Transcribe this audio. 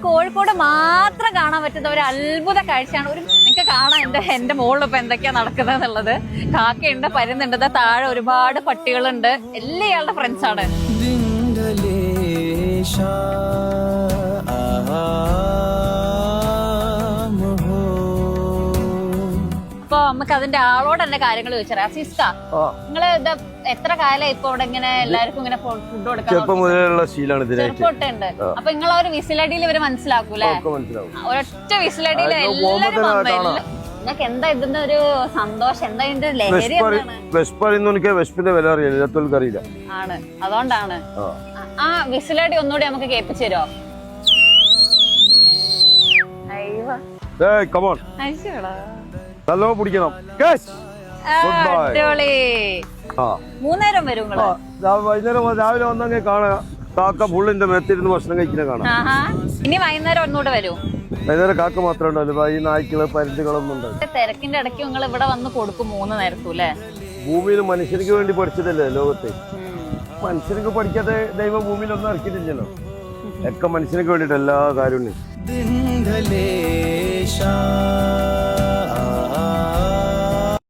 കോഴിക്കോട് മാത്രം കാണാൻ പറ്റുന്ന ഒരു അത്ഭുത കാഴ്ചയാണ്. നിങ്ങൾക്ക് കാണാം എന്റെ മുകളിൽ ഇപ്പൊ എന്തൊക്കെയാ നടക്കുന്നത് എന്നുള്ളത്. കാക്കയുണ്ട്, പരുന്നുണ്ട്, താഴെ ഒരുപാട് പട്ടികളുണ്ട്. എല്ലാം ഇയാളുടെ ഫ്രണ്ട്സ് ആണ്. അപ്പൊ നമുക്ക് അതിന്റെ ആളോട് തന്നെ കാര്യങ്ങൾ ചോദിച്ചറിയാം. സിസ്ക, നിങ്ങള് എത്ര കാലം ഇപ്പൊ ഇവിടെ ഇങ്ങനെ എല്ലാവർക്കും ഇങ്ങനെ ഫുഡ് കൊടുക്കാൻ? ചെറുപ്പമുണ്ട്. അപ്പൊ നിങ്ങൾ ഒരു വിസിലടിയിൽ ഇവര് മനസ്സിലാക്കൂലേ? ഒരൊറ്റ വിസിലടിയിൽ എല്ലാവരും നിങ്ങൾക്ക് എന്താ ഇതിന്റെ ഒരു സന്തോഷം, എന്താ ഇതിന്റെ ലഹരി ആണ്? അതുകൊണ്ടാണ്. ആ വിസിലടി ഒന്നുകൂടി നമുക്ക് കേൾപ്പിച്ചു തരുമോ? നല്ലോ പിടിക്കണം. മൂന്നേരം വരും. വൈകുന്നേരം രാവിലെ വന്നെങ്കിൽ കാണാം കാക്ക ഫുള്ളിന്റെ മേത്തിരുന്ന് ഭക്ഷണം കഴിക്കുന്ന കാണാം. ഇനി വൈകുന്നേരം ഒന്നുകൂടെ വരും. വൈകുന്നേരം കാക്ക മാത്രമേ ഉണ്ടാവില്ല, ഈ നായ്ക്കള് പരുന്തുകളൊന്നും ഉണ്ടാവില്ല. തിരക്കിന്റെ ഇടയ്ക്ക് നിങ്ങൾ ഇവിടെ വന്ന് കൊടുക്കും 3 നേരത്തും അല്ലേ? ഭൂമിയിൽ മനുഷ്യർക്ക് വേണ്ടി പഠിച്ചതല്ലേ ലോകത്ത്. മനുഷ്യർക്ക് പഠിക്കാതെ ദൈവം ഭൂമിയിൽ ഒന്നും ഇറക്കിയിട്ടില്ലല്ലോ. ഒക്കെ മനുഷ്യർക്ക് വേണ്ടിട്ട് എല്ലാ കാര്യവും.